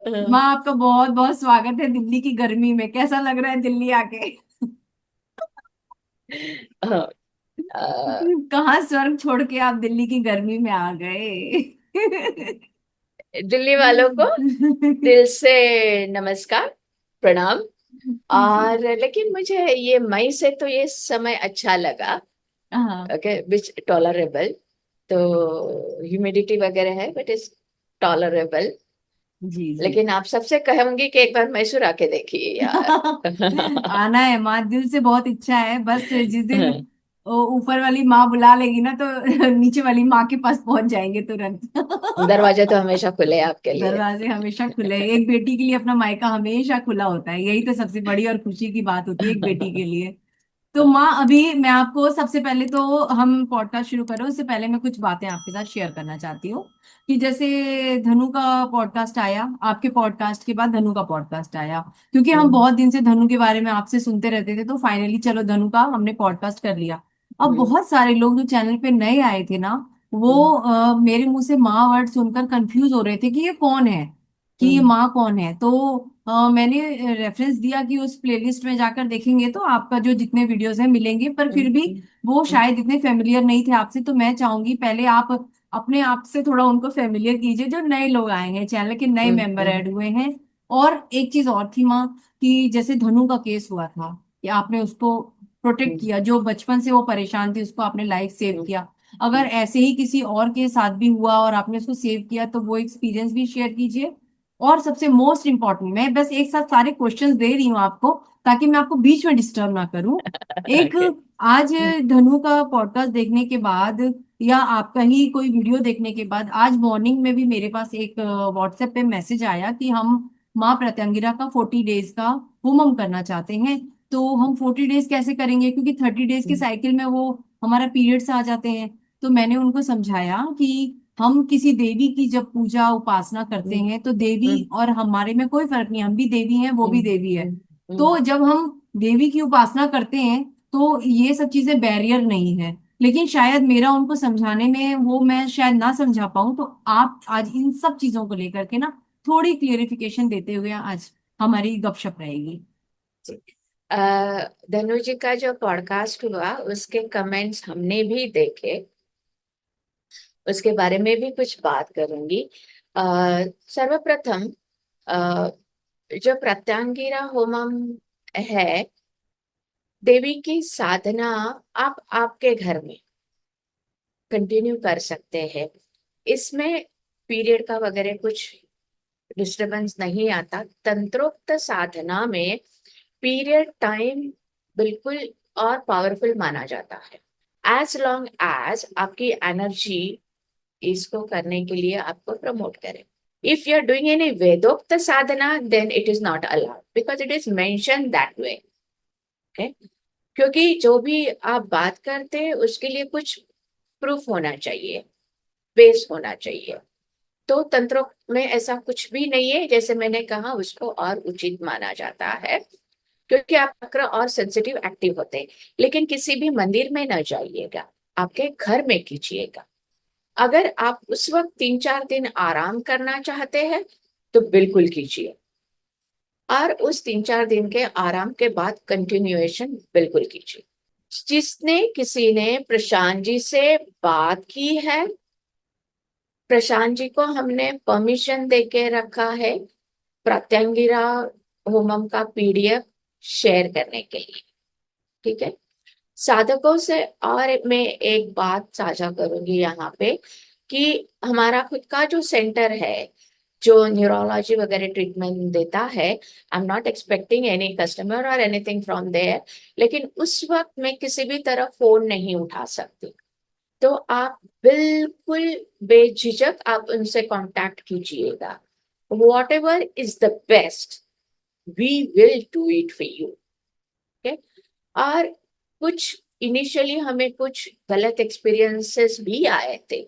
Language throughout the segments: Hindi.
माँ, आपका बहुत बहुत स्वागत है दिल्ली की गर्मी में। कैसा लग रहा है दिल्ली आके? हाँ, अ, कहाँ स्वर्ग छोड़ के आप दिल्ली की गर्मी में आ गए? दिल्ली वालों को दिल से नमस्कार, प्रणाम। जी। और लेकिन मुझे ये मई से तो ये समय अच्छा लगा। हाँ। ओके, विच टॉलरेबल। तो ह्यूमिडिटी वगैरह है बट इज टॉलरेबल। जी जी। लेकिन आप सबसे कहूंगी कि एक बार मैसूर आके देखिए यार। आना है माँ, दिल से बहुत इच्छा है। बस जिस दिन ऊपर वाली माँ बुला लेगी ना, तो नीचे वाली माँ के पास पहुंच जाएंगे तुरंत। दरवाजे तो हमेशा खुले हैं आपके लिए। दरवाजे हमेशा खुले हैं। एक बेटी के लिए अपना मायका हमेशा खुला होता है। यही तो सबसे बड़ी और खुशी की बात होती है एक बेटी के लिए। तो माँ, अभी मैं आपको सबसे पहले तो, हम पॉडकास्ट शुरू करें उससे पहले मैं कुछ बातें आपके साथ शेयर करना चाहती हूँ। कि जैसे धनु का पॉडकास्ट आया, आपके पॉडकास्ट के बाद धनु का पॉडकास्ट आया, क्योंकि हम हम्म, बहुत दिन से धनु के बारे में आपसे सुनते रहते थे, तो फाइनली चलो धनु का हमने पॉडकास्ट कर लिया। अब हम्म, बहुत सारे लोग जो चैनल पे नए आए थे ना, वो हम्म, मेरे मुंह से माँ वर्ड सुनकर कंफ्यूज हो रहे थे कि ये कौन है, कि ये हम्म, माँ कौन है। तो मैंने रेफरेंस दिया कि उस प्लेलिस्ट में जाकर देखेंगे तो आपका जो जितने वीडियोस हैं मिलेंगे, पर हम्म, फिर भी वो हम्म, शायद इतने फेमिलियर नहीं थे आपसे। तो मैं चाहूंगी पहले आप अपने आप से थोड़ा उनको फेमिलियर कीजिए, जो नए लोग आए हैं, चैनल के नए हम्म, मेंबर ऐड हुए हैं। और एक चीज और थी माँ, कि जैसे धनु का केस हुआ था, कि आपने उसको प्रोटेक्ट हम्म, किया, जो बचपन से वो परेशान थी उसको आपने लाइफ सेव हम्म, किया। अगर ऐसे ही किसी और के साथ भी हुआ और आपने उसको सेव किया, तो वो एक्सपीरियंस भी शेयर कीजिए। और सबसे मोस्ट इम्पोर्टेंट, मैं बस एक साथ सारे क्वेश्चंस दे रही हूँ आपको, ताकि मैं आपको बीच में डिस्टर्ब ना करूं। एक, ओके। आज धनु का पॉडकास्ट देखने के बाद, या आपका ही कोई वीडियो देखने के बाद, आज मॉर्निंग में भी मेरे पास एक व्हाट्सएप पे मैसेज आया कि हम माँ प्रत्यंगिरा का 40 डेज का होमम करना चाहते हैं। तो हम 40 डेज कैसे करेंगे, क्योंकि 30 डेज के साइकिल में वो हमारा पीरियड्स आ जाते हैं। तो मैंने उनको समझाया कि हम किसी देवी की जब पूजा उपासना करते हैं, तो देवी और हमारे में कोई फर्क नहीं, हम भी देवी हैं, वो भी देवी है। तो जब हम देवी की उपासना करते हैं, तो ये सब चीजें बैरियर नहीं है। लेकिन शायद मेरा उनको समझाने में वो मैं शायद ना समझा पाऊं, तो आप आज इन सब चीजों को लेकर के ना थोड़ी क्लियरिफिकेशन देते हुए आज हमारी गपशप रहेगी। अ, धनु जी का जो पॉडकास्ट हुआ उसके कमेंट्स हमने भी देखे। उसके बारे में भी कुछ बात करूंगी। अ, सर्वप्रथम, अ, जो प्रत्यांगिरा होमम है, देवी की साधना आप आपके घर में कंटिन्यू कर सकते हैं। इसमें पीरियड का वगैरह कुछ डिस्टरबेंस नहीं आता। तंत्रोक्त साधना में पीरियड टाइम बिल्कुल और पावरफुल माना जाता है, एज लॉन्ग एज आपकी एनर्जी इसको करने के लिए आपको प्रमोट करे। If you are doing any वेदोक्त साधना then it is not allowed because it is mention that way. Okay, क्योंकि जो भी आप बात करते हैं उसके लिए कुछ प्रूफ होना चाहिए, बेस होना चाहिए। तो तंत्रों में ऐसा कुछ भी नहीं है, जैसे मैंने कहा उसको और उचित माना जाता है, क्योंकि आप चक्र और सेंसिटिव एक्टिव होते हैं। लेकिन किसी भी मंदिर में न जाइएगा, आपके घर में कीजिएगा। अगर आप उस वक्त 3-4 दिन आराम करना चाहते हैं तो बिल्कुल कीजिए, और उस 3-4 दिन के आराम के बाद कंटिन्यूएशन बिल्कुल कीजिए। जिसने किसी ने प्रशांत जी से बात की है, प्रशांत जी को हमने परमिशन दे के रखा है प्रत्यंगिरा होमम का पीडीएफ शेयर करने के लिए। ठीक है, साधकों से और मैं एक बात साझा करूंगी यहाँ पे, कि हमारा खुद का जो सेंटर है जो न्यूरोलॉजी वगैरह ट्रीटमेंट देता है, आई am not expecting any customer और एनीथिंग फ्रॉम देयर। लेकिन उस वक्त मैं किसी भी तरह फोन नहीं उठा सकती। तो आप बिल्कुल बेझिझक आप उनसे कांटेक्ट कीजिएगा। Whatever is the best, we will do it for you. Okay. और कुछ इनिशियली हमें कुछ गलत एक्सपीरियंसेस भी आए थे।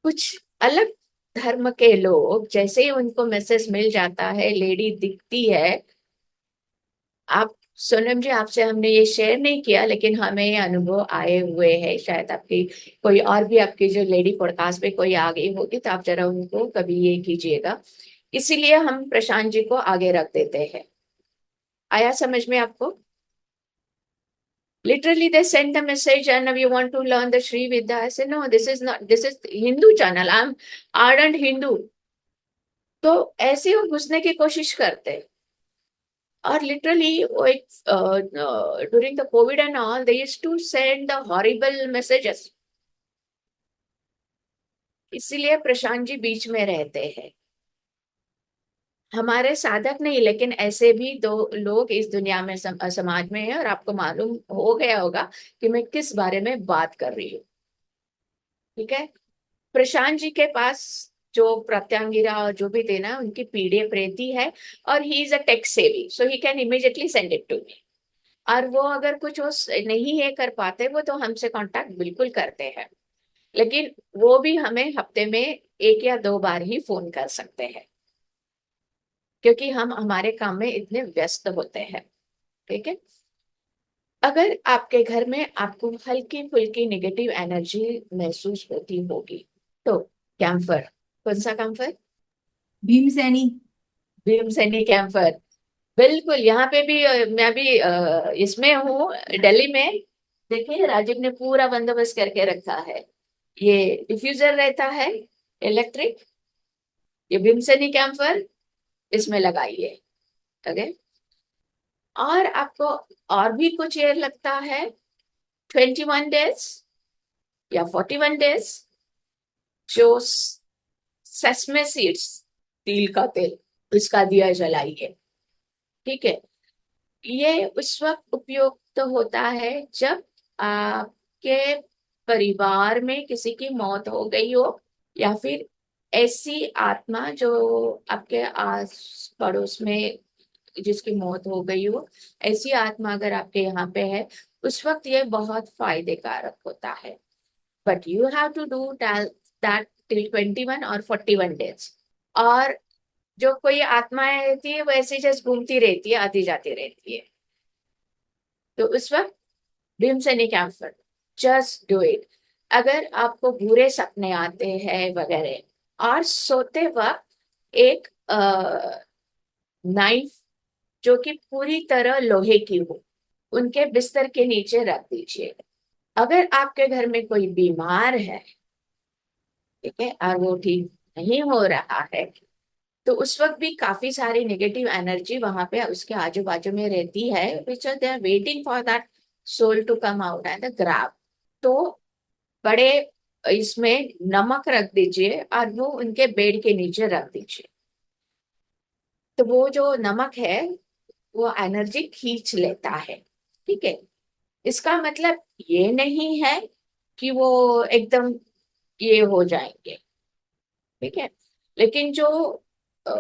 कुछ अलग धर्म के लोग जैसे ही उनको मैसेज मिल जाता है, लेडी दिखती है, आप सोनम जी, आपसे हमने ये शेयर नहीं किया, लेकिन हमें ये अनुभव आए हुए हैं। शायद आपकी कोई और भी, आपकी जो लेडी पॉडकास्ट पे कोई आ गई होगी, तो आप जरा उनको कभी ये कीजिएगा। इसीलिए हम प्रशांत जी को आगे रख देते हैं। आया समझ में आपको? Literally, they sent a message and we want to learn the Sri Vidya. I said, no, this is not, this is Hindu channel. I'm ardent Hindu. तो ऐसे वो घुसने की कोशिश करते हैं। और लिटरली वो एक during the covid and all, they used to send the horrible messages. इसीलिए प्रशांत जी बीच में रहते हैं। हमारे साधक नहीं, लेकिन ऐसे भी दो लोग इस दुनिया में समाज में है, और आपको मालूम हो गया होगा कि मैं किस बारे में बात कर रही हूँ। ठीक है। प्रशांत जी के पास जो प्रत्यांगिरा और जो भी देना, उनकी पीडीएफ रहती है, और he is a tech savvy, so he can immediately send it to me. और वो अगर कुछ वो नहीं है कर पाते, वो तो हमसे कांटेक्ट बिल्कुल करते हैं, लेकिन वो भी हमें हफ्ते में एक या दो बार ही फोन कर सकते हैं, क्योंकि हम हमारे काम में इतने व्यस्त होते हैं। ठीक है। अगर आपके घर में आपको हल्की फुल्की नेगेटिव एनर्जी महसूस होती होगी, तो कैम्फर, कौन सा कैम्फर? भीमसेनी। भीमसेनी कैम्फर। बिल्कुल, यहाँ पे भी मैं भी इसमें हूँ, दिल्ली में। देखिए, राजीव ने पूरा बंदोबस्त करके रखा है। ये डिफ्यूजर रहता है इलेक्ट्रिक, ये भीमसेनी कैम्फर, इसमें लगाइए। ओके। और आपको और भी कुछ ये लगता है, 21 डेज या 41 डेज, जो सेसमे सीड्स, तिल का तेल, इसका दिया जलाइए। ठीक है। ये उस वक्त उपयुक्त होता है जब आपके परिवार में किसी की मौत हो गई हो, या फिर ऐसी आत्मा जो आपके आस पड़ोस में जिसकी मौत हो गई हो, ऐसी आत्मा अगर आपके यहाँ पे है, उस वक्त ये बहुत फायदे कारक होता है। But you have to do that till 21 और 41 डेज। और जो कोई आत्माएं रहती है, वो ऐसे जैसे घूमती रहती है, आती जाती रहती है, तो उस वक्त भीमसेनी कैम्फर, जस्ट डू इट। अगर आपको बुरे सपने आते हैं वगैरह, और सोते वक्त एक नाइफ जो कि पूरी तरह लोहे की हो, उनके बिस्तर के नीचे रख दीजिए। अगर आपके घर में कोई बीमार है, ठीक है, और वो ठीक नहीं हो रहा है, तो उस वक्त भी काफी सारी नेगेटिव एनर्जी वहां पे उसके आजू बाजू में रहती है, which they are waiting for that soul to come out and grab. तो बड़े इसमें नमक रख दीजिए, और वो उनके बेड के नीचे रख दीजिए। तो वो जो नमक है, वो एनर्जी खींच लेता है। ठीक है। इसका मतलब ये नहीं है कि वो एकदम ये हो जाएंगे। ठीक है। लेकिन जो अ,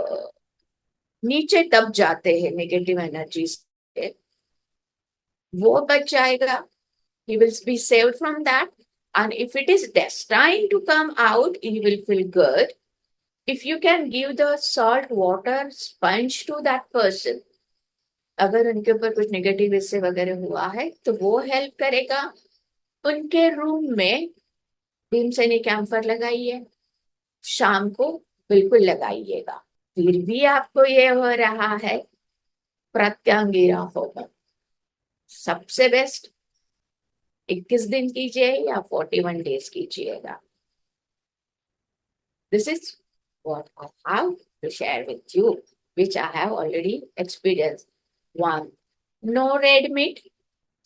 नीचे दब जाते हैं नेगेटिव एनर्जीज, वो बच जाएगा। he will be saved from that. And if it is destined to come out, he will feel good. If you can give the salt water sponge to that person, अगर उनके ऊपर कुछ नेगेटिव इससे वगैरह हुआ है, तो वो हेल्प करेगा। उनके रूम में भीमसेनी कैम्फर लगाइए, शाम को बिल्कुल लगाइएगा। फिर भी आपको ये हो रहा है, प्रत्यांगिरा होगा सबसे बेस्ट। 21 दिन कीजिए या 41 डेज कीजिएगा। This is what I have to share with you, which I have already experienced. One, no red meat.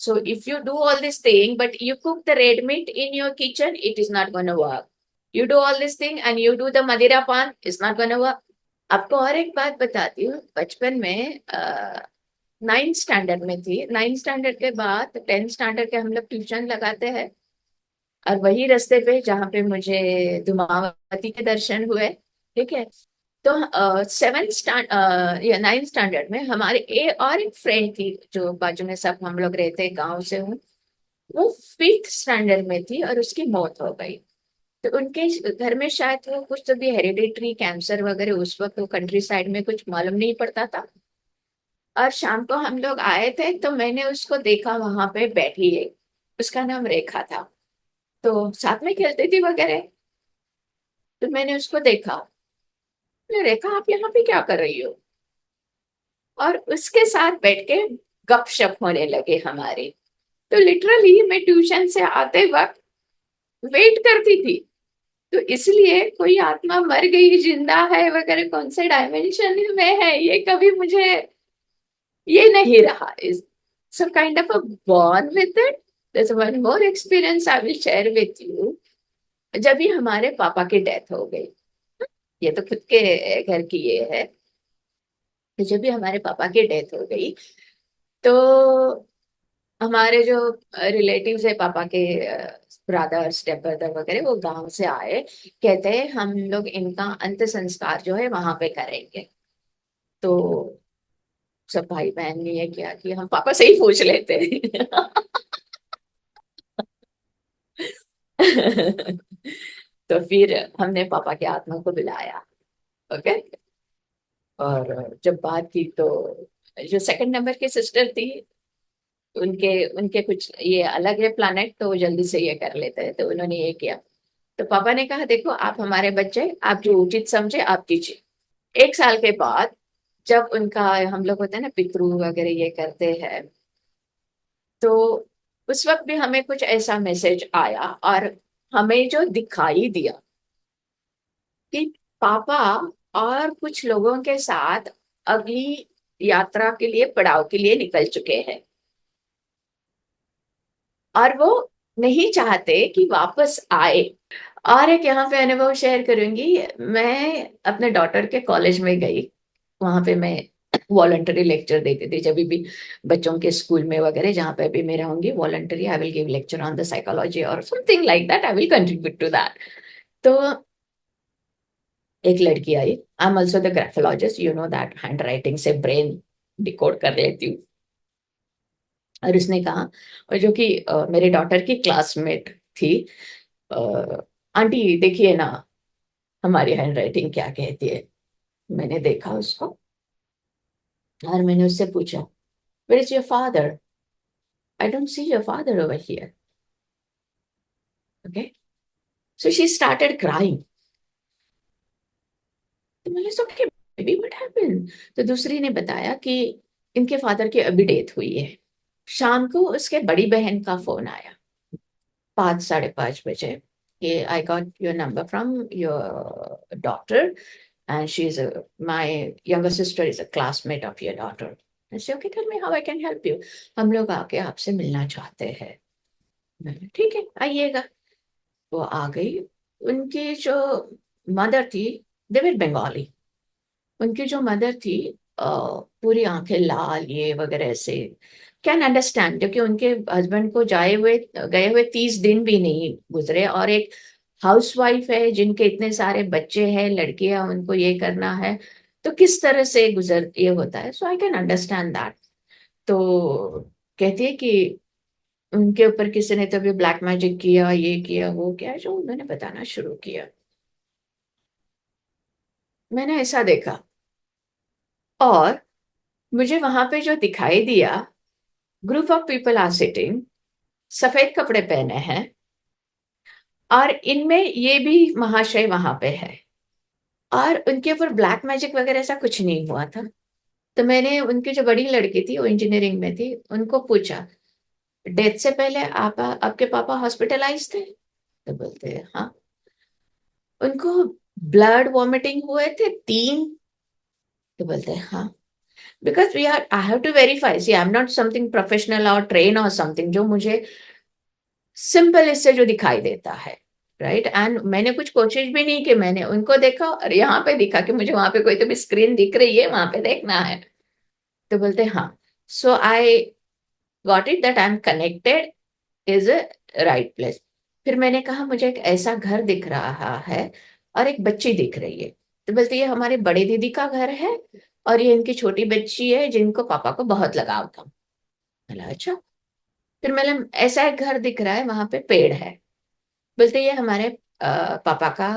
So if you do all this thing, but you cook the red meat in your kitchen, it is not going to work. You do all this thing and you do the madira pan, it's not going to work. आपको और एक बात बताती हूँ। बचपन में 9th स्टैंडर्ड में थी, 9th स्टैंडर्ड के बाद 10th स्टैंडर्ड के हम लोग ट्यूशन लगाते हैं, और वही रास्ते पे जहाँ पे मुझे धुमावती के दर्शन हुए। ठीक है। तो 7th स्टैंडर्ड या 9th स्टैंडर्ड में हमारे और एक फ्रेंड थी, जो बाजू में सब हम लोग रहते, गांव से हूँ। वो 5th स्टैंडर्ड में थी और उसकी मौत हो गई। तो उनके घर में शायद वो कुछ तो भी हेरिडिटरी कैंसर वगैरह, उस वक्त वो कंट्री साइड में कुछ मालूम नहीं पड़ता था। और शाम को हम लोग आए थे तो मैंने उसको देखा वहां पे बैठी है। उसका नाम रेखा था। तो साथ में खेलती थी वगैरह। तो मैंने उसको देखा, बोले, रेखा आप यहाँ पे क्या कर रही हो? और उसके साथ बैठ के गपशप होने लगे हमारे। तो लिटरली मैं ट्यूशन से आते वक्त वेट करती थी। तो इसलिए कोई आत्मा मर गई जिंदा है वगैरह कौन से डायमेंशन में है ये कभी मुझे ये नहीं रहा। इस so kind of a born with it. there's one more experience I will share with you। जब भी हमारे पापा की डेथ हो गई, ये तो खुद के घर की ये है। तो जब भी हमारे पापा की डेथ हो गई तो हमारे जो रिलेटिव्स है पापा के, ब्रदर स्टेप ब्रदर वगैरह, वो गांव से आए। कहते हैं हम लोग इनका अंत संस्कार जो है वहां पे करेंगे। तो सब भाई बहन ने ये किया कि हम पापा से ही पूछ लेते हैं। तो फिर हमने पापा की आत्मा को बुलाया। ओके। और जब बात की तो जो सेकंड नंबर की सिस्टर थी, उनके उनके कुछ ये अलग है प्लानट, तो वो जल्दी से ये कर लेते हैं। तो उन्होंने ये किया। तो पापा ने कहा देखो आप हमारे बच्चे, आप जो उचित समझे आप कीजिए। 1 साल के बाद जब उनका हम लोग होते हैं ना पितृ वगैरह ये करते हैं, तो उस वक्त भी हमें कुछ ऐसा मैसेज आया और हमें जो दिखाई दिया कि पापा और कुछ लोगों के साथ अगली यात्रा के लिए, पड़ाव के लिए निकल चुके हैं। और वो नहीं चाहते कि वापस आए। और एक यहाँ पे अनुभव शेयर करूंगी। मैं अपने डॉटर के कॉलेज में गई। वहां पे मैं वॉलंटरी लेक्चर देती थी जब भी बच्चों के स्कूल में वगैरह, जहाँ पे भी मैं रहूंगी voluntary, I will give lecture on the psychology और something like that, I will contribute to that. तो एक लड़की आई। I am also the graphologist, you know that, handwriting से ब्रेन डिकोड कर लेती हूँ। और उसने कहा, और जो कि मेरे डॉटर की क्लासमेट थी, आंटी देखिए ना हमारी हैंड राइटिंग क्या कहती है। मैंने देखा उसको और मैंने उससे पूछा, where is your father? I don't see your father over here. Okay. So she started crying. तो मैंने सोचा कि बेबी व्हाट हैपेंड? तो दूसरी ने बताया कि इनके फादर की अभी डेथ हुई है। शाम को उसके बड़ी बहन का फोन आया, 5, 5:30 बजे, कि I got your number from your daughter and she's my younger sister is a classmate of your daughter। I said, okay, tell me how I can help you। हम लोग आके आपसे मिलना चाहते हैं। मैंने, ठीक है आइएगा। वो आ गई। उनकी जो मदर थी, दे वर बंगाली। उनकी जो मदर थी, पूरी आंखें लाल ये वगैरह से, कैन अंडरस्टैंड, क्योंकि उनके हस्बैंड को गए हुए 30 दिन भी नहीं गुजरे, और एक हाउसवाइफ है जिनके इतने सारे बच्चे हैं, लड़कियां, उनको ये करना है। तो किस तरह से गुजर ये होता है, सो आई कैन अंडरस्टैंड दैट। तो कहती है कि उनके ऊपर किसी ने तो भी ब्लैक मैजिक किया, ये किया वो किया, जो उन्होंने बताना शुरू किया। मैंने ऐसा देखा। और मुझे वहां पे जो दिखाई दिया, group of people are sitting, सफेद कपड़े पहने हैं, और इनमें ये भी महाशय वहां पे है। और उनके ऊपर ब्लैक मैजिक वगैरह ऐसा कुछ नहीं हुआ था। तो मैंने उनकी जो बड़ी लड़की थी, वो इंजीनियरिंग में थी, उनको पूछा, डेथ से पहले आप आपके पापा हॉस्पिटलाइज थे? तो बोलते हैं हाँ। उनको ब्लड वॉमिटिंग हुए थे 3? तो बोलते हैं हाँ। Because we are, I have to verify, see I am not something professional और ट्रेन और समथिंग, जो मुझे सिंपल इससे जो दिखाई देता है, राइट। एंड मैंने कुछ कोशिश भी नहीं की, मैंने उनको देखा और यहाँ पे दिखा कि मुझे वहां पे कोई तो भी स्क्रीन दिख रही है, वहां पे देखना है। तो बोलते हाँ। So I got it that I am connected, is a right place. फिर मैंने कहा मुझे एक ऐसा घर दिख रहा है और एक बच्ची दिख रही है। तो बोलते ये हमारे बड़े दीदी का घर है, और ये इनकी छोटी बच्ची है जिनको पापा को बहुत लगाव था। बोला अच्छा। फिर मैंने, ऐसा एक घर दिख रहा है, वहां पे पेड़ है। बोलते ये हमारे पापा का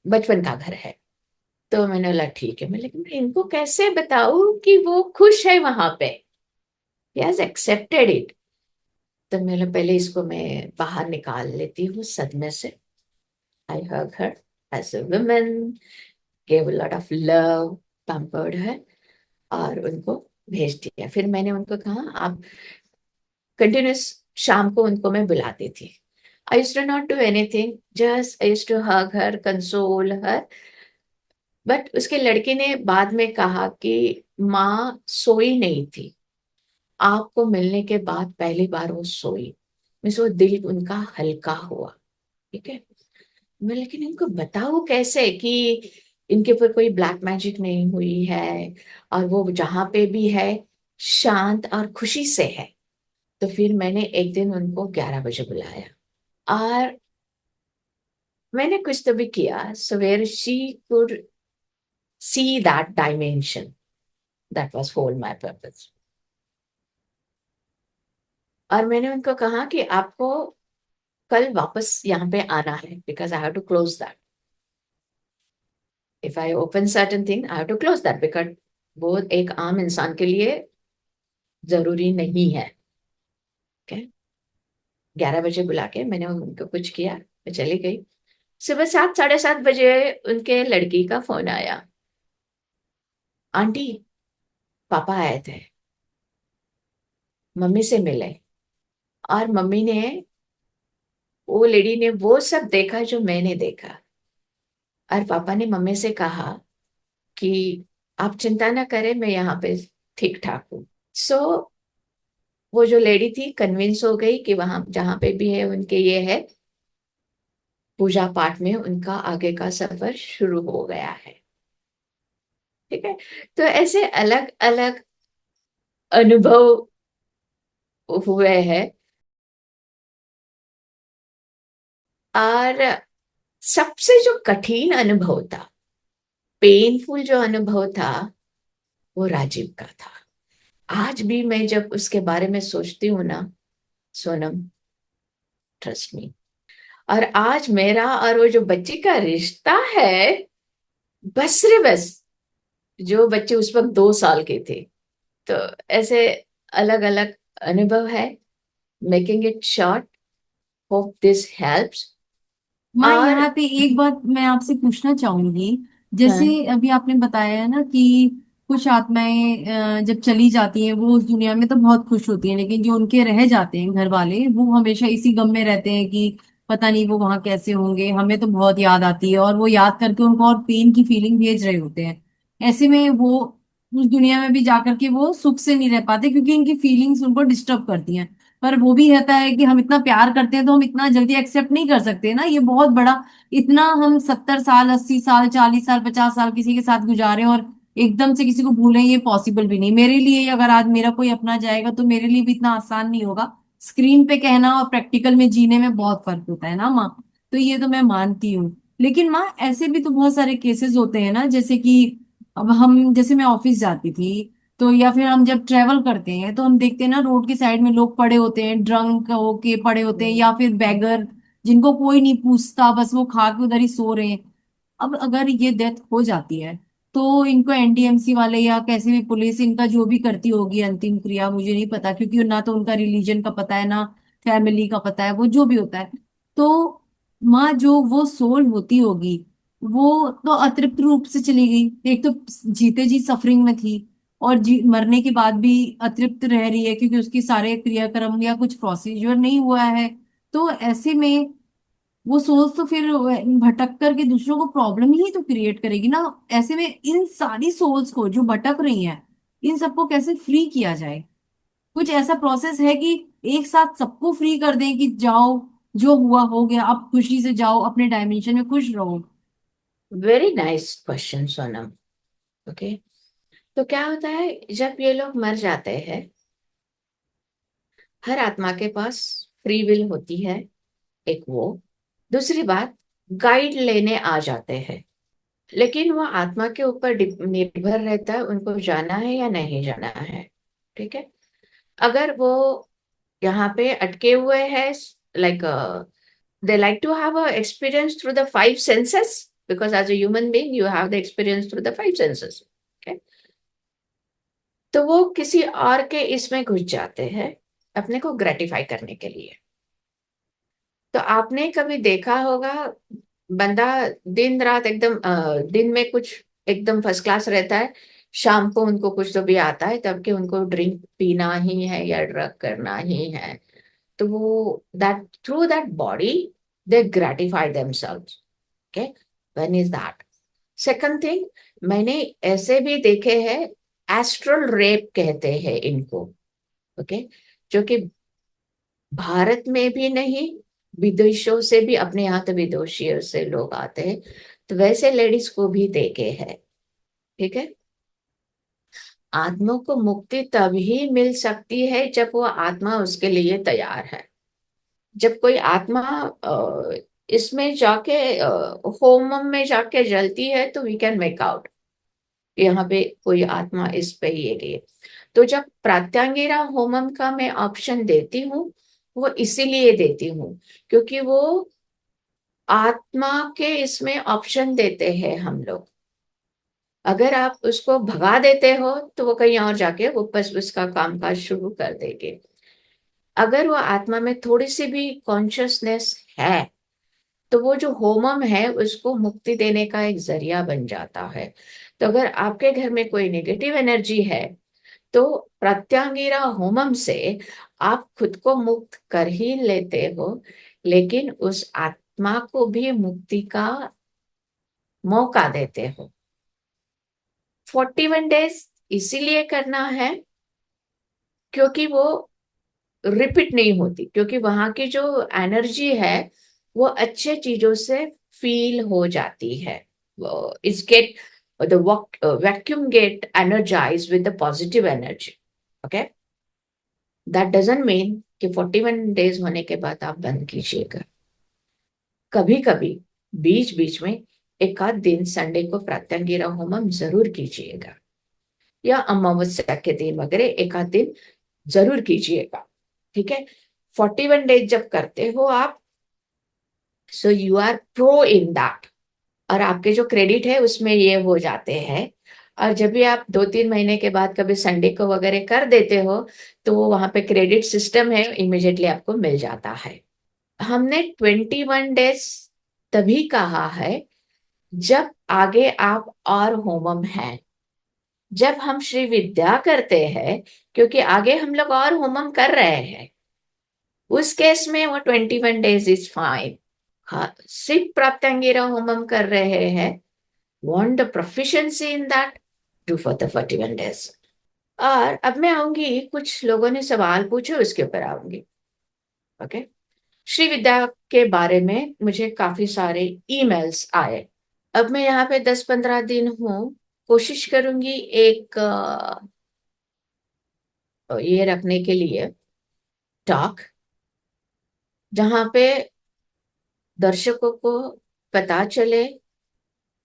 बचपन का घर है। तो मैंने बोला ठीक है, मैं लेकिन मैं इनको कैसे बताऊं कि वो खुश है वहां पे, he has accepted it। तो मैंने पहले इसको मैं बाहर निकाल लेती हूँ सदमे से। I hug her as a woman, gave a lot of love, pampered her, और उनको भेज दिया। फिर मैंने उनको कहा आप कंटिन्यूस, शाम को उनको मैं बुलाती थी। I used to not do anything, just I used to hug her, console her. But उसके लड़के ने बाद में कहा कि माँ सोई नहीं थी, आपको मिलने के बाद पहली बार वो सोई, मीन्स वो दिल उनका हल्का हुआ। ठीक है, मैं लेकिन इनको बताऊं कैसे कि इनके ऊपर कोई ब्लैक मैजिक नहीं हुई है, और वो जहां पे भी है शांत और खुशी से है। तो फिर मैंने एक दिन उनको 11 बजे बुलाया, और मैंने कुछ तो भी किया so where she could see that dimension, that was whole my purpose. और मैंने उनको कहा कि आपको कल वापस यहाँ पे आना है, because I have to close that. If I open certain thing I have to close that, because वो एक आम इंसान के लिए जरूरी नहीं है। ओके, 11 बजे बुला के मैंने उनको कुछ किया, मैं चली गई। सुबह 7, 7:30 बजे उनके लड़की का फोन आया, आंटी पापा आए थे, मम्मी से मिले। और मम्मी ने, वो लेडी ने वो सब देखा जो मैंने देखा। और पापा ने मम्मी से कहा कि आप चिंता ना करें, मैं यहाँ पे ठीक ठाक हूँ। सो वो जो लेडी थी कन्विंस हो गई कि वहां जहां पे भी है उनके ये है, पूजा पाठ में उनका आगे का सफर शुरू हो गया है। ठीक है, तो ऐसे अलग अलग अनुभव हुए हैं। और सबसे जो कठिन अनुभव था, पेनफुल जो अनुभव था, वो राजीव का था। आज भी मैं जब उसके बारे में सोचती हूँ ना सोनम, ट्रस्ट मी। और आज मेरा और वो जो बच्ची का रिश्ता है, बस रे बस, जो बच्चे उस वक्त 2 साल के थे। तो ऐसे अलग अलग अनुभव है। Making it short, hope this helps. माँ और यहाँ पे एक बात मैं आपसे पूछना चाहूंगी। जैसे हाँ, अभी आपने बताया है ना कि कुछ आत्माएं जब चली जाती हैं वो उस दुनिया में तो बहुत खुश होती हैं, लेकिन जो उनके रह जाते हैं घर वाले वो हमेशा इसी गम में रहते हैं कि पता नहीं वो वहां कैसे होंगे, हमें तो बहुत याद आती है, और वो याद करके उनको और पेन की फीलिंग भेज रहे होते हैं। ऐसे में वो उस दुनिया में भी जाकर के वो सुख से नहीं रह पाते क्योंकि इनकी फीलिंग्स उनको डिस्टर्ब करती हैं। पर वो भी रहता है कि हम इतना प्यार करते हैं तो हम इतना जल्दी एक्सेप्ट नहीं कर सकते ना, ये बहुत बड़ा, इतना हम 70 साल 80 साल 40 साल 50 साल किसी के साथ गुजारे और एकदम से किसी को भूलें, ये पॉसिबल भी नहीं मेरे लिए। अगर आज मेरा कोई अपना जाएगा तो मेरे लिए भी इतना आसान नहीं होगा। स्क्रीन पे कहना और प्रैक्टिकल में जीने में बहुत फर्क होता है ना माँ। तो ये तो मैं मानती हूँ। लेकिन माँ ऐसे भी तो बहुत सारे केसेस होते हैं ना, जैसे कि अब हम, जैसे मैं ऑफिस जाती थी तो, या फिर हम जब ट्रेवल करते हैं तो हम देखते हैं ना रोड के साइड में लोग पड़े होते हैं, ड्रंक होके पड़े होते हैं, या फिर बैगर जिनको कोई नहीं पूछता, बस वो खा के उधर ही सो रहे हैं। अब अगर ये डेथ हो जाती है तो इनको एनडीएमसी वाले या कैसे भी पुलिस इनका जो भी करती होगी अंतिम क्रिया, मुझे नहीं पता क्योंकि ना तो उनका रिलीजन का पता है ना फैमिली का पता है, वो जो भी होता है। तो माँ जो वो सोल होती होगी वो तो अतृप्त रूप से चली गई, एक तो जीते जी सफरिंग में थी, और मरने के बाद भी अतृप्त रह रही है क्योंकि उसकी सारे क्रियाक्रम या कुछ प्रोसीजर नहीं हुआ है। तो ऐसे में वो सोच तो फिर भटक करके दूसरों को प्रॉब्लम ही तो क्रिएट करेगी ना। ऐसे में इन सारी सोल्स को जो भटक रही हैं, इन सबको कैसे फ्री किया जाए? कुछ ऐसा प्रोसेस है कि एक साथ सबको फ्री कर दें कि जाओ, जो हुआ हो गया, आप खुशी से जाओ, अपने डायमेंशन में खुश रहो। Very nice question Sonam. Okay, तो क्या होता है जब ये लोग मर जाते हैं, हर आत्मा के पास फ्री विल होती है, एक वो। दूसरी बात, गाइड लेने आ जाते हैं, लेकिन वो आत्मा के ऊपर निर्भर रहता है उनको जाना है या नहीं जाना है। ठीक है, अगर वो यहाँ पे अटके हुए हैं, like they like to have a experience through the 5 senses, because as a human being you have the experience through the five senses. Okay? तो वो किसी और के इसमें घुस जाते हैं अपने को ग्रेटिफाई करने के लिए। तो आपने कभी देखा होगा बंदा दिन रात एकदम दिन में कुछ एकदम फर्स्ट क्लास रहता है, शाम को उनको कुछ तो भी आता है तब कि उनको ड्रिंक पीना ही है या ड्रग करना ही है। तो वो that through that body they gratify themselves. Okay, when is that? Second thing, मैंने ऐसे भी देखे हैं, एस्ट्रल रेप कहते हैं इनको। ओके, जो कि भारत में भी नहीं, विदेशों से भी, अपने यहाँ तो विदेशियों से लोग आते हैं, तो वैसे लेडीज को भी देखे हैं। ठीक है, आत्मा को मुक्ति तभी मिल सकती है जब वो आत्मा उसके लिए तैयार है। जब कोई आत्मा इसमें जाके होमम में जाके जलती है तो वी कैन मेक आउट यहाँ पे कोई आत्मा इस पे ये गई। तो जब प्रात्यांगिरा होमम का मैं ऑप्शन देती हूँ, वो इसीलिए देती हूँ क्योंकि वो आत्मा के इसमें ऑप्शन देते हैं हम लोग। अगर आप उसको भगा देते हो तो वो कहीं और जाके वो बस उसका कामकाज शुरू कर देंगे। अगर वो आत्मा में थोड़ी सी भी कॉन्शियसनेस है तो वो जो होमम है उसको मुक्ति देने का एक जरिया बन जाता है। तो अगर आपके घर में कोई नेगेटिव एनर्जी है तो प्रत्यांगिरा होमम से आप खुद को मुक्त कर ही लेते हो, लेकिन उस आत्मा को भी मुक्ति का मौका देते हो। 41 डेज इसीलिए करना है क्योंकि वो रिपीट नहीं होती, क्योंकि वहां की जो एनर्जी है वो अच्छे चीजों से फील हो जाती है। It's get the vacuum get energize with the positive energy. Okay, that doesn't mean कि 41 डेज होने के बाद आप बंद कीजिएगा। कभी कभी बीच बीच में एक आध दिन संडे को प्रातःगिरा होमम जरूर कीजिएगा, या अमावस्या के दिन वगैरह एक आध दिन जरूर कीजिएगा। ठीक है, 41 डेज जब करते हो आप, so you are pro in that, और आपके जो क्रेडिट है उसमें ये हो जाते हैं। और जब भी आप 2-3 महीने के बाद कभी संडे को वगैरह कर देते हो तो वो वहां पे क्रेडिट सिस्टम है, इमिजिएटली आपको मिल जाता है। हमने 21 डेज तभी कहा है जब आगे आप और होमम है, जब हम श्री विद्या करते हैं, क्योंकि आगे हम लोग और होमम कर रहे हैं, उस केस में वो 21 डेज इज फाइन। हाँ, सिर्फ प्राप्तांगिरा होमम कर रहे हैं, want the proficiency in that, do for the 41 days. और अब मैं आऊंगी, कुछ लोगों ने सवाल पूछे उसके ऊपर आऊंगी। ओके, श्री विद्या के बारे में मुझे काफी सारे ईमेल्स आए। अब मैं यहाँ पे 10-15 दिन हूँ, कोशिश करूंगी एक ये रखने के लिए टॉक, जहाँ पे दर्शकों को पता चले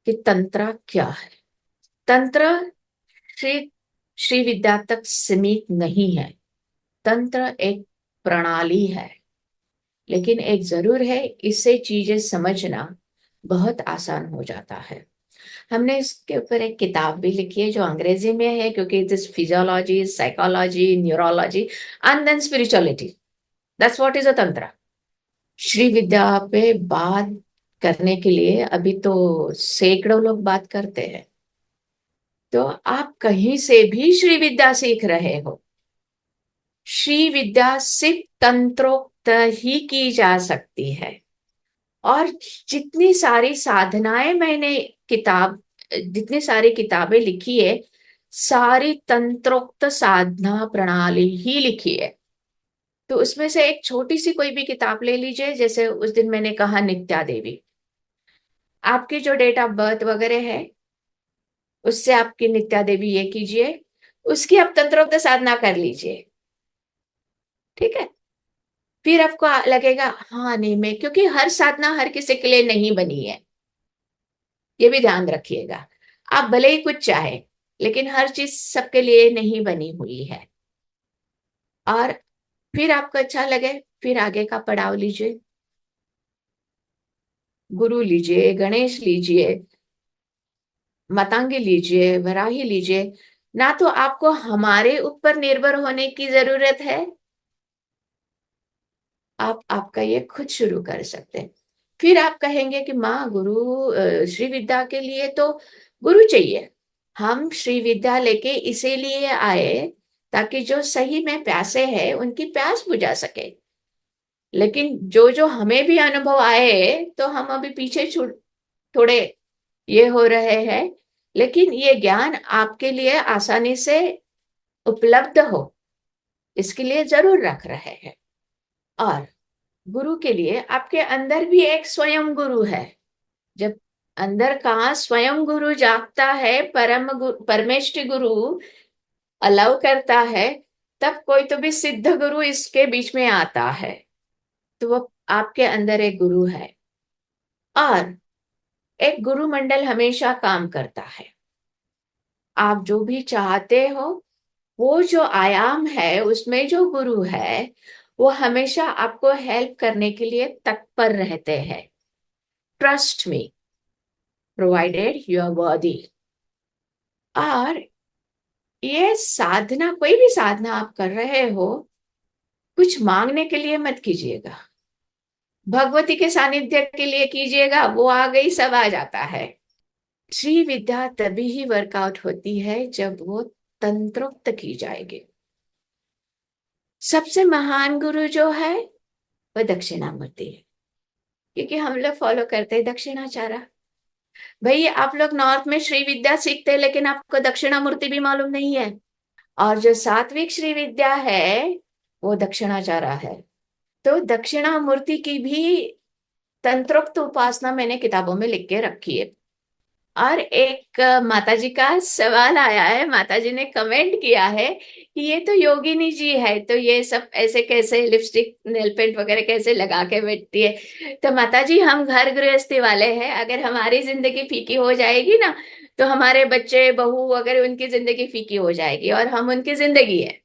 कि तंत्र क्या है। तंत्र श्री श्री विद्या तक सीमित नहीं है। तंत्र एक प्रणाली है, लेकिन एक जरूर है, इससे चीजें समझना बहुत आसान हो जाता है। हमने इसके ऊपर एक किताब भी लिखी है जो अंग्रेजी में है, क्योंकि this physiology, psychology, neurology and then spirituality, that's what is a tantra. Shri विद्या पे बात करने के लिए अभी तो सैकड़ों लोग बात करते हैं। तो आप कहीं से भी श्री विद्या सीख रहे हो, श्री विद्या सिर्फ तंत्रोक्त ही की जा सकती है। और जितनी सारी साधनाएं मैंने किताब जितनी सारी किताबें लिखी है, सारी तंत्रोक्त साधना प्रणाली ही लिखी है। तो उसमें से एक छोटी सी कोई भी किताब ले लीजिए, जैसे उस दिन मैंने कहा नित्या देवी, आपकी जो डेट ऑफ बर्थ वगैरह है उससे आपकी नित्या देवी ये कीजिए, उसकी आप तंत्रोक्त साधना कर लीजिए। ठीक है, फिर आपको लगेगा हाँ नहीं मैं, क्योंकि हर साधना हर किसी के लिए नहीं बनी है, ये भी ध्यान रखिएगा। आप भले ही कुछ चाहे, लेकिन हर चीज सबके लिए नहीं बनी हुई है। और फिर आपको अच्छा लगे, फिर आगे का पड़ाव लीजिए। गुरु लीजिए, गणेश लीजिए, मातंगी लीजिए, वराही लीजिए, ना तो आपको हमारे ऊपर निर्भर होने की जरूरत है, आप आपका ये खुद शुरू कर सकते हैं। फिर आप कहेंगे कि माँ गुरु, श्री विद्या के लिए तो गुरु चाहिए। हम श्री विद्या लेके इसीलिए आए ताकि जो सही में प्यासे हैं उनकी प्यास बुझा सके। लेकिन जो जो हमें भी अनुभव आए तो हम अभी पीछे छूट थोड़े ये हो रहे हैं। लेकिन ये ज्ञान आपके लिए आसानी से उपलब्ध हो, इसके लिए जरूर रख रहे हैं। और गुरु के लिए आपके अंदर भी एक स्वयं गुरु है। जब अंदर का स्वयं गुरु जागता है, परमेष्टि गुरु अलाउ करता है, तब कोई तो भी सिद्ध गुरु इसके बीच में आता है। तो वो आपके अंदर एक गुरु है। और एक गुरु मंडल हमेशा काम करता है। आप जो भी चाहते हो, वो जो आयाम है उसमें जो गुरु है वो हमेशा आपको हेल्प करने के लिए तत्पर रहते हैं। Trust me, provided you are worthy. और ये साधना, कोई भी साधना आप कर रहे हो, कुछ मांगने के लिए मत कीजिएगा। भगवती के सानिध्य के लिए कीजिएगा, वो आ गई सब आ जाता है। श्री विद्या तभी ही वर्कआउट होती है जब वो तंत्रोक्त की जाएगी। सबसे महान गुरु जो है वो दक्षिणामूर्ति है, क्योंकि हम लोग फॉलो करते हैं दक्षिणाचारा। भाई आप लोग नॉर्थ में श्री विद्या सीखते हैं लेकिन आपको दक्षिणामूर्ति भी मालूम नहीं है। और जो सात्विक श्री विद्या है वो दक्षिणाचारा है। तो दक्षिणामूर्ति की भी तंत्रोक्त उपासना मैंने किताबों में लिख के रखी है। और एक माता जी का सवाल आया है, माता जी ने कमेंट किया है कि ये तो योगिनी जी है, तो ये सब ऐसे कैसे लिपस्टिक नेल पेंट वगैरह कैसे लगा के बैठती है। तो माता जी हम घर गृहस्थी वाले हैं, अगर हमारी जिंदगी फीकी हो जाएगी ना तो हमारे बच्चे बहू वगैरह उनकी जिंदगी फीकी हो जाएगी और हम उनकी जिंदगी है।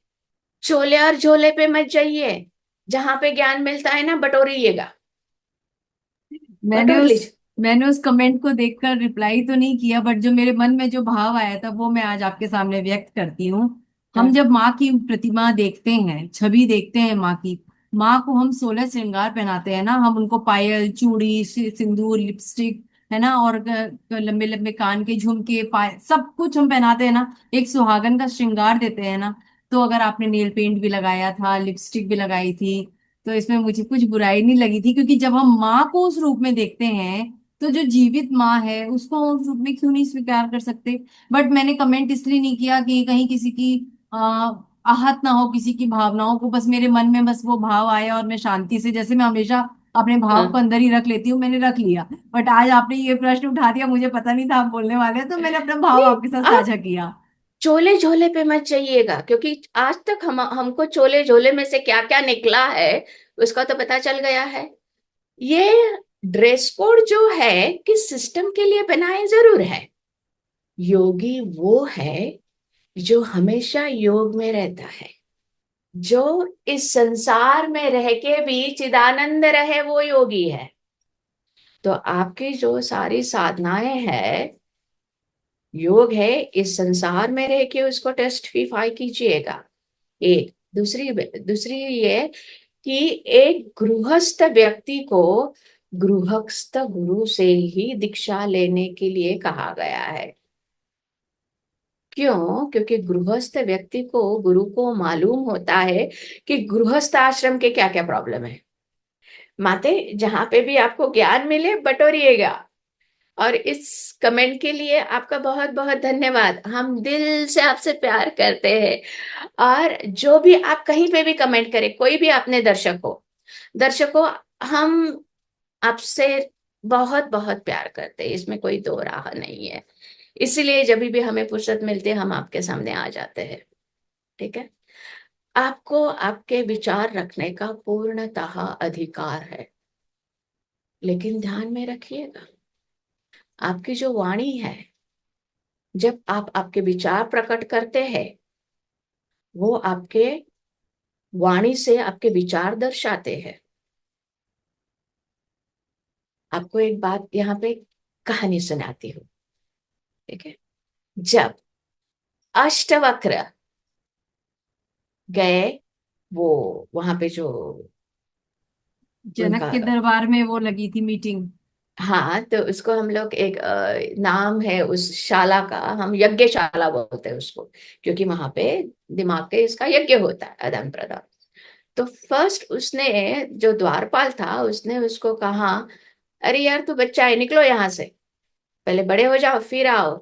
चोले और झोले पे मत जाइए, जहां पे ज्ञान मिलता है ना बटोरिएगा, मैंने बटोर उस लीजिए। मैंने उस कमेंट को देखकर रिप्लाई तो नहीं किया, बट जो मेरे मन में जो भाव आया था वो मैं आज आपके सामने व्यक्त करती हूँ। हम हाँ, जब माँ की प्रतिमा देखते हैं, छवि देखते हैं माँ की, माँ को हम 16 श्रृंगार पहनाते हैं ना, हम उनको पायल, चूड़ी, सिंदूर, लिपस्टिक, है ना, और लंबे लंबे कान के झुमके, पाय, सब कुछ हम पहनाते हैं ना, एक सुहागन का श्रृंगार देते हैं ना। तो अगर आपने नेल पेंट भी लगाया था, लिपस्टिक भी लगाई थी, तो इसमें मुझे कुछ बुराई नहीं लगी थी, क्योंकि जब हम माँ को उस रूप में देखते हैं तो जो जीवित माँ है उसको हम उस रूप में क्यों नहीं स्वीकार कर सकते। बट मैंने कमेंट इसलिए नहीं किया कि कहीं किसी की आ, आहत ना हो, किसी की भावनाओं को, बस मेरे मन में बस वो भाव आया और मैं शांति से, जैसे मैं हमेशा अपने भाव को हाँ। अंदर ही रख लेती हूँ, मैंने रख लिया। बट आज आपने ये प्रश्न उठा दिया, मुझे पता नहीं था आप बोलने वाले हैं, तो मैंने अपना भाव नहीं, आपके साथ आप साझा किया। चोले झोले पे मत जाइएगा, क्योंकि आज तक हम हमको चोले झोले में से क्या क्या निकला है उसका तो पता चल गया है। ये ड्रेस कोड जो है किस सिस्टम के लिए बनाए जरूर है। योगी वो है जो हमेशा योग में रहता है, जो इस संसार में रह के भी चिदानंद रहे, वो योगी है। तो आपकी जो सारी साधनाएं हैं, योग है, इस संसार में रह के उसको टेस्टिफाई कीजिएगा। एक दूसरी दूसरी ये कि एक गृहस्थ व्यक्ति को गृहस्थ गुरु से ही दीक्षा लेने के लिए कहा गया है। क्यों? क्योंकि गृहस्थ व्यक्ति को, गुरु को मालूम होता है कि गृहस्थ आश्रम के क्या क्या प्रॉब्लम है। माते, जहां पे भी आपको ज्ञान मिले बटोरिएगा। और इस कमेंट के लिए आपका बहुत बहुत धन्यवाद, हम दिल से आपसे प्यार करते हैं। और जो भी आप कहीं पे भी कमेंट करें, कोई भी आपने दर्शकों, हम आपसे बहुत बहुत प्यार करते हैं, इसमें कोई दो राह नहीं है। इसीलिए जब भी हमें फुर्सत मिलती है हम आपके सामने आ जाते हैं। ठीक है? आपको आपके विचार रखने का पूर्णतः अधिकार है, लेकिन ध्यान में रखिएगा, आपकी जो वाणी है, जब आप आपके विचार प्रकट करते हैं, वो आपके वाणी से आपके विचार दर्शाते हैं। आपको एक बात यहाँ पे कहानी सुनाती हूँ, ठीक है। जब अष्टवक्र गए, वो वहां पे जो जनक उनका, के दरबार में वो लगी थी मीटिंग। हाँ, तो उसको हम लोग एक नाम है उस शाला का, हम यज्ञशाला बोलते हैं उसको, क्योंकि वहां पे दिमाग के इसका यज्ञ होता है, आदान प्रदान। तो फर्स्ट उसने, जो द्वारपाल था, उसने उसको कहा, अरे यार तू बच्चा है, निकलो यहाँ से, पहले बड़े हो जाओ फिर आओ।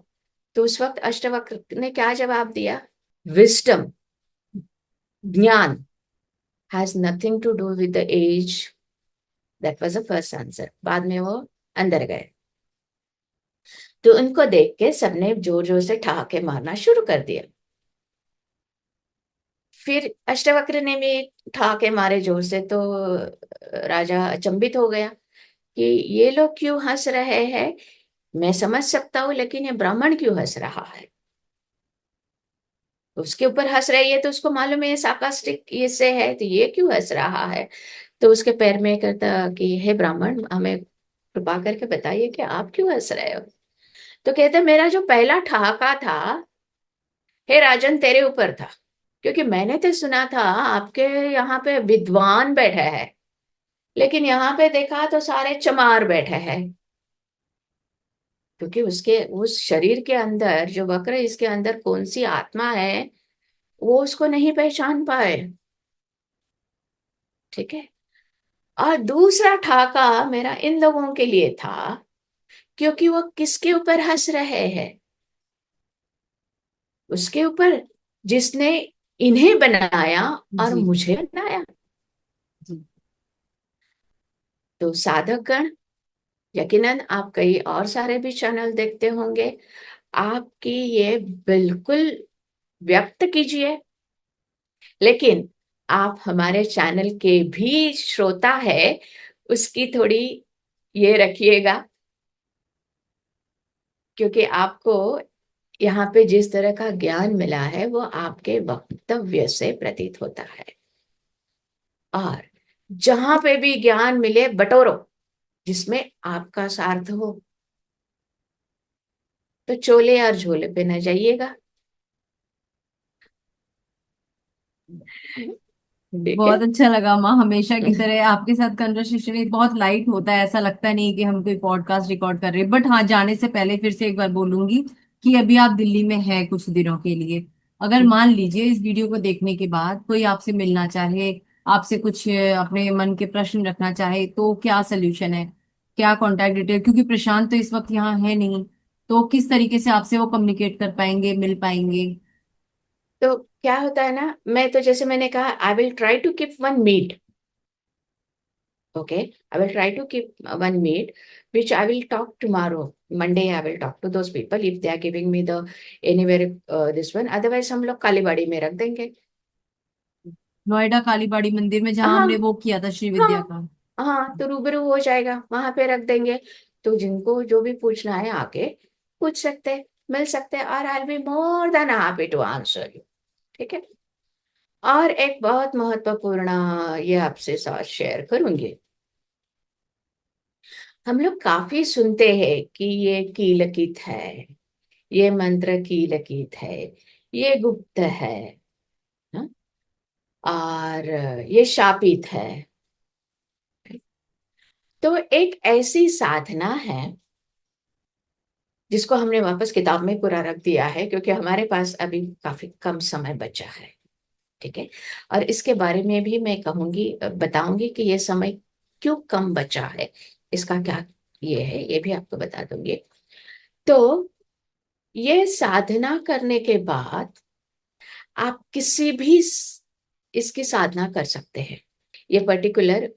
तो उस वक्त अष्टवक्र ने क्या जवाब दिया? Wisdom, gyan, has nothing to do with the age. That was the first answer. बाद में वो अंदर गए, तो उनको देख के सबने जोर जोर से ठहाके मारना शुरू कर दिया। फिर अष्टवक्र ने भी ठहाके मारे जोर से, तो राजा अचंभित हो गया कि ये लोग क्यों हंस रहे हैं। मैं समझ सकता हूँ, लेकिन ये ब्राह्मण क्यों हंस रहा है? उसके ऊपर हंस रही है तो उसको मालूम है ये सार्कास्टिक ये से है, तो ये क्यों हंस रहा है? तो उसके पैर में करता कि हे ब्राह्मण, हमें कृपा करके बताइए कि आप क्यों हंस रहे हो। तो कहते मेरा जो पहला ठहाका था, हे राजन, तेरे ऊपर था, क्योंकि मैंने तो सुना था आपके यहाँ पे विद्वान बैठे हैं, लेकिन यहाँ पे देखा तो सारे चमार बैठे हैं। क्योंकि उसके उस शरीर के अंदर जो वक्र है, इसके अंदर कौन सी आत्मा है वो उसको नहीं पहचान पाए, ठीक है। और दूसरा ठाका मेरा इन लोगों के लिए था, क्योंकि वो किसके ऊपर हंस रहे हैं? उसके ऊपर जिसने इन्हें बनाया और जी मुझे बनाया। जी। तो साधक गण, यकीनन आप कई और सारे भी चैनल देखते होंगे, आपकी ये बिल्कुल व्यक्त कीजिए, लेकिन आप हमारे चैनल के भी श्रोता है, उसकी थोड़ी ये रखिएगा, क्योंकि आपको यहाँ पे जिस तरह का ज्ञान मिला है वो आपके वक्तव्य से प्रतीत होता है। और जहां पे भी ज्ञान मिले बटोरो, जिसमें आपका सार्थ हो। तो चोले और झोले पे न जाइएगा, ठीक है। बहुत अच्छा लगा माँ, हमेशा की तरह आपके साथ कन्वर्सेशन बहुत लाइट होता है, ऐसा लगता नहीं कि हम कोई पॉडकास्ट रिकॉर्ड कर रहे हैं। बट हाँ, जाने से पहले फिर से एक बार बोलूंगी कि अभी आप दिल्ली में हैं कुछ दिनों के लिए। अगर मान लीजिए इस वीडियो को देखने के बाद कोई आपसे मिलना चाहे, आपसे कुछ अपने मन के प्रश्न रखना चाहे, तो क्या सोल्यूशन है, क्या कॉन्टेक्ट डिटेल? क्योंकि प्रशांत तो इस वक्त यहाँ है नहीं, तो किस तरीके से आपसे वो कम्युनिकेट कर पाएंगे, मिल पाएंगे? तो क्या होता है ना, मैं तो जैसे मैंने कहा, I will try to keep one meet, okay, I will try to keep one meet, which I will talk tomorrow. Monday, I will talk to those people if they are giving me the anywhere this one. Otherwise, हम लोग कालीबाड़ी में रख देंगे। नोएडा कालीबाड़ी मंदिर में जहाँ हाँ, हमने वो किया था श्री विद्या हाँ, का। हाँ, तो रूबरू हो जाएगा, वहां पे रख देंगे। तो जिनको जो भी पूछना है आके पूछ सकते, मिल सकते, और I be more than happy to answer you, ठीक है। और एक बहुत महत्वपूर्ण ये आपसे साथ शेयर करूंगी। हम लोग काफी सुनते हैं कि ये कीलकित है, ये मंत्र कीलकित है, ये गुप्त है, हाँ? और ये शापित है। तो एक ऐसी साधना है जिसको हमने वापस किताब में पूरा रख दिया है, क्योंकि हमारे पास अभी काफी कम समय बचा है, ठीक है। और इसके बारे में भी मैं कहूंगी, बताऊंगी कि ये समय क्यों कम बचा है, इसका क्या ये है, ये भी आपको बता दूंगी। तो ये साधना करने के बाद आप किसी भी इसकी साधना कर सकते हैं, ये पर्टिकुलर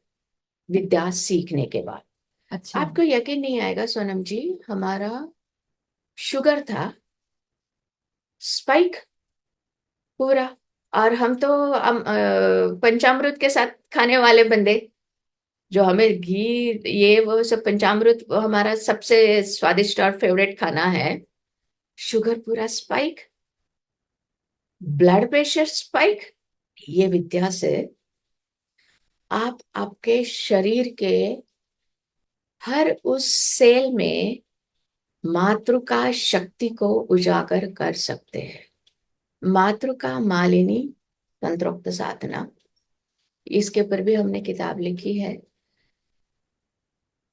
विद्या सीखने के बाद। अच्छा। आपको यकीन नहीं आएगा सोनम जी, हमारा शुगर था स्पाइक पूरा। और हम तो पंचामृत के साथ खाने वाले बंदे, जो हमें घी, ये वो सब पंचामृत वो हमारा सबसे स्वादिष्ट और फेवरेट खाना है। शुगर पूरा स्पाइक, ब्लड प्रेशर स्पाइक। ये विद्या से आप आपके शरीर के हर उस सेल में मातृका शक्ति को उजागर कर सकते हैं। मातृका मालिनी तंत्रोक्त साधना, इसके ऊपर भी हमने किताब लिखी है।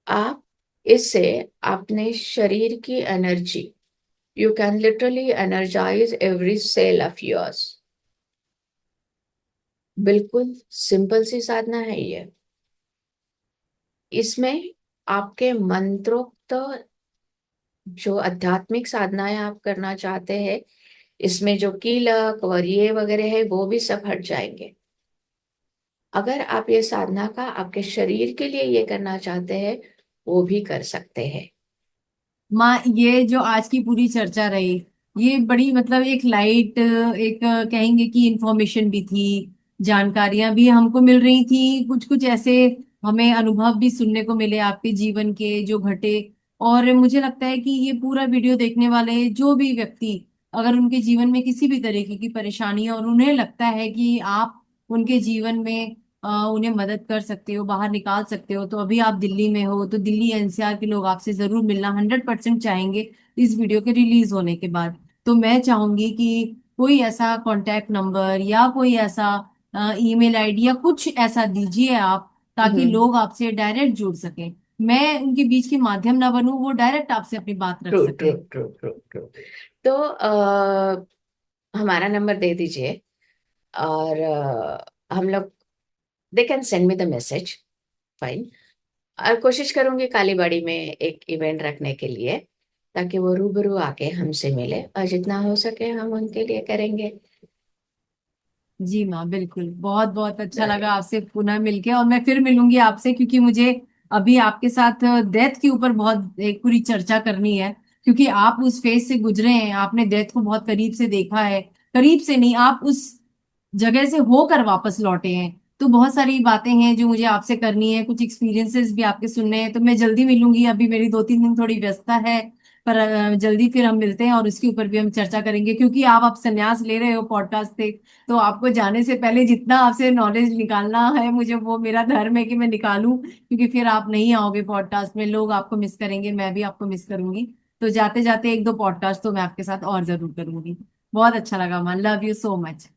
आप इससे अपने शरीर की energy, you can literally energize every cell of yours. बिल्कुल सिंपल सी साधना है ये। इसमें आपके मंत्रोक्त जो आध्यात्मिक साधनाएं आप करना चाहते हैं, इसमें जो कीलक और ये वगैरह है वो भी सब हट जाएंगे। अगर आप ये साधना का आपके शरीर के लिए ये करना चाहते हैं, वो भी कर सकते हैं। माँ, ये जो आज की पूरी चर्चा रही, ये बड़ी मतलब एक लाइट, एक कहेंगे कि इंफॉर्मेशन भी थी, जानकारियां भी हमको मिल रही थी, कुछ कुछ ऐसे हमें अनुभव भी सुनने को मिले आपके जीवन के जो घटे। और मुझे लगता है कि ये पूरा वीडियो देखने वाले जो भी व्यक्ति, अगर उनके जीवन में किसी भी तरीके की परेशानी है और उन्हें लगता है कि आप उनके जीवन में उन्हें मदद कर सकते हो, बाहर निकाल सकते हो, तो अभी आप दिल्ली में हो तो दिल्ली एनसीआर के लोग आपसे जरूर मिलना 100% चाहेंगे इस वीडियो के रिलीज होने के बाद। तो मैं चाहूंगी कि कोई ऐसा कांटेक्ट नंबर या कोई ऐसा ईमेल आईडी या कुछ ऐसा दीजिए आप, ताकि हम्म। लोग आपसे डायरेक्ट जुड़ सकें। मैं उनके बीच के माध्यम ना बनूं, वो डायरेक्ट आपसे अपनी बात रख ट्रू ट्रू सकें। True true true. तो हमारा नंबर दे दीजिए, और हम लोग, they can send me the message, fine. और कोशिश करूंगी कालीबाड़ी में एक इवेंट रखने के लिए, ताकि वो रूबरू आके हमसे मिले, और जितना हो सके हम उनके लिए करेंगे। जी माँ, बिल्कुल, बहुत बहुत अच्छा लगा आपसे पुनः मिलके, और मैं फिर मिलूंगी आपसे, क्योंकि मुझे अभी आपके साथ डेथ के ऊपर बहुत एक पूरी चर्चा करनी है। क्योंकि आप उस फेज से गुजरे हैं, आपने डेथ को बहुत करीब से देखा है, करीब से नहीं, आप उस जगह से होकर वापस लौटे हैं। तो बहुत सारी बातें हैं जो मुझे आपसे करनी है, कुछ एक्सपीरियंसेस भी आपके सुनने हैं। तो मैं जल्दी मिलूंगी, अभी मेरी 2-3 दिन थोड़ी व्यस्तता है, पर जल्दी फिर हम मिलते हैं और उसके ऊपर भी हम चर्चा करेंगे। क्योंकि आप संन्यास ले रहे हो पॉडकास्ट से, तो आपको जाने से पहले जितना आपसे नॉलेज निकालना है, मुझे वो मेरा धर्म है कि मैं निकालूं। क्योंकि फिर आप नहीं आओगे पॉडकास्ट में, लोग आपको मिस करेंगे, मैं भी आपको मिस करूंगी। तो जाते जाते 1-2 पॉडकास्ट तो मैं आपके साथ और जरूर करूंगी। बहुत अच्छा लगा, मन, लव यू सो मच।